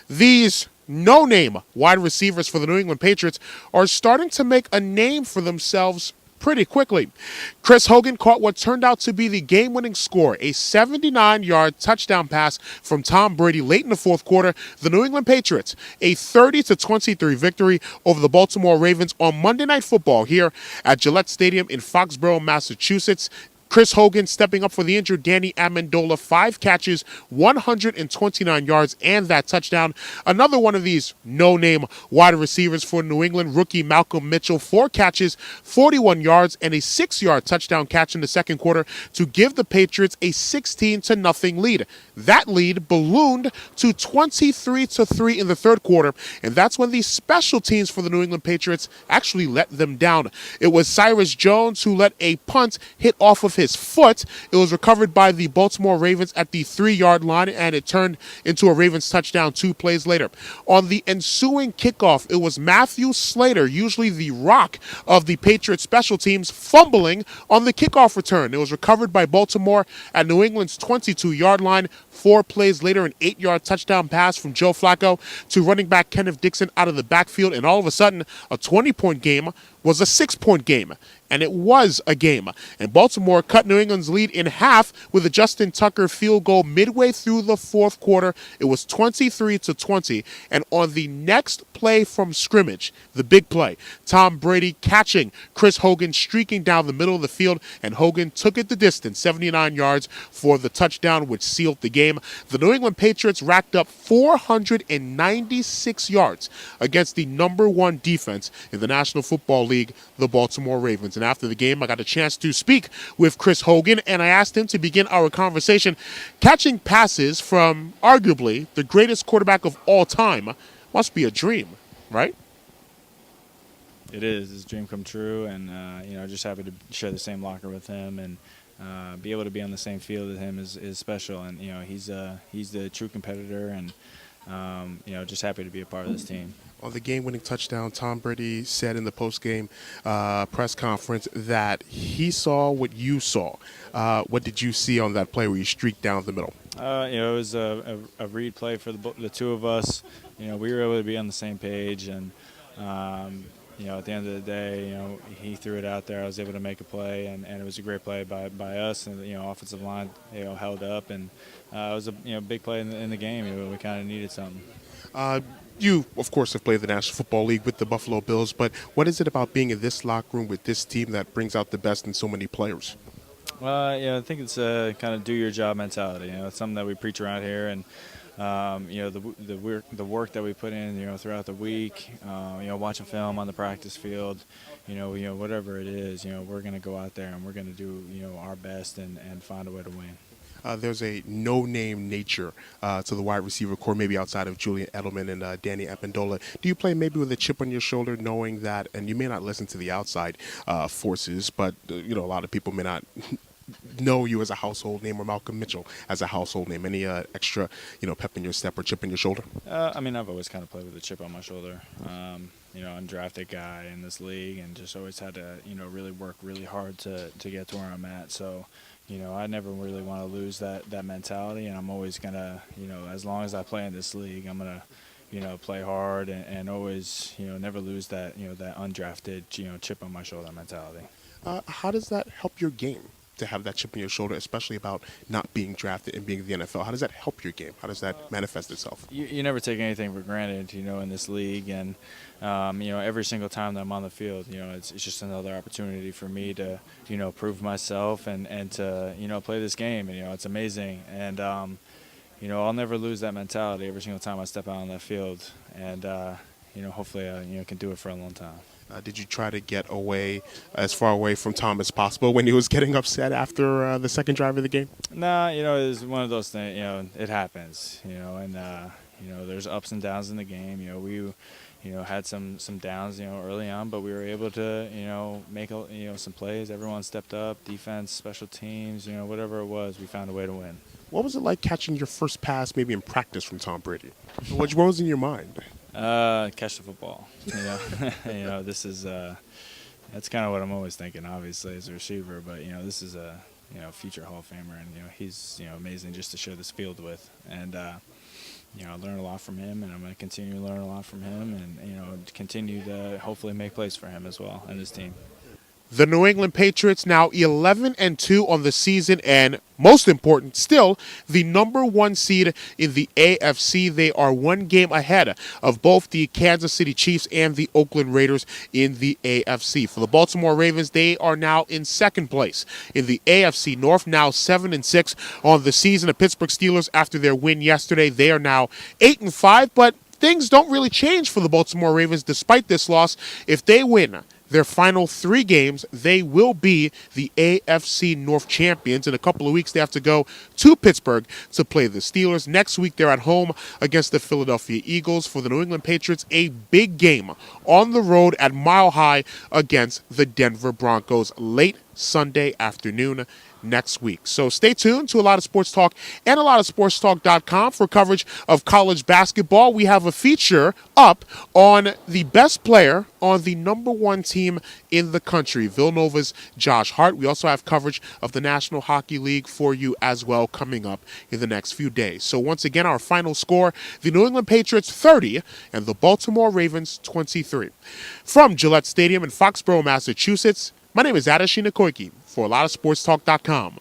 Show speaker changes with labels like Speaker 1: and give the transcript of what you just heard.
Speaker 1: These no-name wide receivers for the New England Patriots are starting to make a name for themselves pretty quickly. Chris Hogan caught what turned out to be the game-winning score, a 79-yard touchdown pass from Tom Brady late in the fourth quarter. The New England Patriots, a 30-23 victory over the Baltimore Ravens on Monday Night Football here at Gillette Stadium in Foxborough, Massachusetts. Chris Hogan stepping up for the injured Danny Amendola, 5 catches, 129 yards, and that touchdown. Another one of these no-name wide receivers for New England, rookie Malcolm Mitchell, 4 catches, 41 yards, and a 6-yard touchdown catch in the second quarter to give the Patriots a 16-0 lead. That lead ballooned to 23-3 in the third quarter, and that's when the special teams for the New England Patriots actually let them down. It was Cyrus Jones who let a punt hit off of his foot. It was recovered by the Baltimore Ravens at the 3-yard line, and it turned into a Ravens touchdown 2 plays later. On the ensuing kickoff, it was Matthew Slater, usually the rock of the Patriots special teams, fumbling on the kickoff return. It was recovered by Baltimore at New England's 22-yard line. 4 plays later, an 8-yard touchdown pass from Joe Flacco to running back Kenneth Dixon out of the backfield, and all of a sudden, a 20-point game was a 6-point game. And it was a game. And Baltimore cut New England's lead in half with a Justin Tucker field goal midway through the fourth quarter. It was 23-20. And on the next play from scrimmage, the big play, Tom Brady catching Chris Hogan streaking down the middle of the field, and Hogan took it the distance, 79 yards for the touchdown, which sealed the game. The New England Patriots racked up 496 yards against the number 1 defense in the National Football League, the Baltimore Ravens. And after the game, I got a chance to speak with Chris Hogan, and I asked him to begin our conversation. Catching passes from arguably the greatest quarterback of all time must be a dream, right?
Speaker 2: It is. It's a dream come true, and just happy to share the same locker with him, and be able to be on the same field with him is special. And he's the true competitor, and just happy to be a part of this team.
Speaker 1: On the game-winning touchdown, Tom Brady said in the post-game press conference that he saw what you saw. What did you see on that play where you streaked down the middle?
Speaker 2: It was a read play for the two of us. We were able to be on the same page, and at the end of the day, he threw it out there. I was able to make a play, and it was a great play by us. And offensive line, held up, and it was a big play in the game. We kind of needed something.
Speaker 1: You, of course, have played the National Football League with the Buffalo Bills, but what is it about being in this locker room with this team that brings out the best in so many players?
Speaker 2: I think it's a kind of do-your-job mentality. It's something that we preach around here, and the work that we put in, throughout the week, watching film on the practice field, whatever it is, we're going to go out there and we're going to do, our best and find a way to win.
Speaker 1: There's a no-name nature to the wide receiver core, maybe outside of Julian Edelman and Danny Amendola. Do you play maybe with a chip on your shoulder, knowing that, and you may not listen to the outside forces, but a lot of people may not know you as a household name, or Malcolm Mitchell as a household name? Any extra, pep in your step or chip in your shoulder?
Speaker 2: I've always kind of played with a chip on my shoulder. Undrafted guy in this league, and just always had to, really work really hard to get to where I'm at. So, I never really want to lose that mentality, and I'm always gonna, as long as I play in this league, I'm gonna, play hard and always, never lose that, that undrafted, chip on my shoulder mentality.
Speaker 1: How does that help your game to have that chip on your shoulder, especially about not being drafted and being in the NFL? How does that help your game? How does that manifest itself?
Speaker 2: You never take anything for granted, in this league, and every single time that I'm on the field, it's just another opportunity for me to, prove myself and to, play this game. And, it's amazing. And, I'll never lose that mentality every single time I step out on that field. And, hopefully I can do it for a long time.
Speaker 1: Did you try to get away, as far away from Tom as possible when he was getting upset after the second drive of the game?
Speaker 2: Nah, it was one of those things, it happens, and, there's ups and downs in the game. We had some downs, early on, but we were able to, make, some plays. Everyone stepped up, defense, special teams, whatever it was, we found a way to win.
Speaker 1: What was it like catching your first pass maybe in practice from Tom Brady? What was in your mind?
Speaker 2: Catch the football. This is that's kind of what I'm always thinking, obviously, as a receiver. But this is a future Hall of Famer, and he's amazing just to share this field with. And I learned a lot from him, and I'm going to continue to learn a lot from him, and continue to hopefully make plays for him as well and his team.
Speaker 1: The New England Patriots now 11-2 on the season, and most important still, the number 1 seed in the AFC. They are 1 game ahead of both the Kansas City Chiefs and the Oakland Raiders in the AFC. For the Baltimore Ravens, they are now in 2nd place in the AFC North, now 7-6 on the season. The Pittsburgh Steelers, after their win yesterday, they are now 8-5, but things don't really change for the Baltimore Ravens despite this loss. If they win their final 3 games, they will be the AFC North champions. In a couple of weeks, they have to go to Pittsburgh to play the Steelers. Next week, they're at home against the Philadelphia Eagles. For the New England Patriots, a big game on the road at Mile High against the Denver Broncos late Sunday afternoon next week. So stay tuned to A Lot of Sports Talk and ALotofSportsTalk.com for coverage of college basketball. We have a feature up on the best player on the number 1 team in the country, Villanova's Josh Hart. We also have coverage of the National Hockey League for you as well coming up in the next few days. So once again, our final score, the New England Patriots 30 and the Baltimore Ravens 23. From Gillette Stadium in Foxborough, Massachusetts, my name is Adesina Koiki for ALotofSportsTalk.com.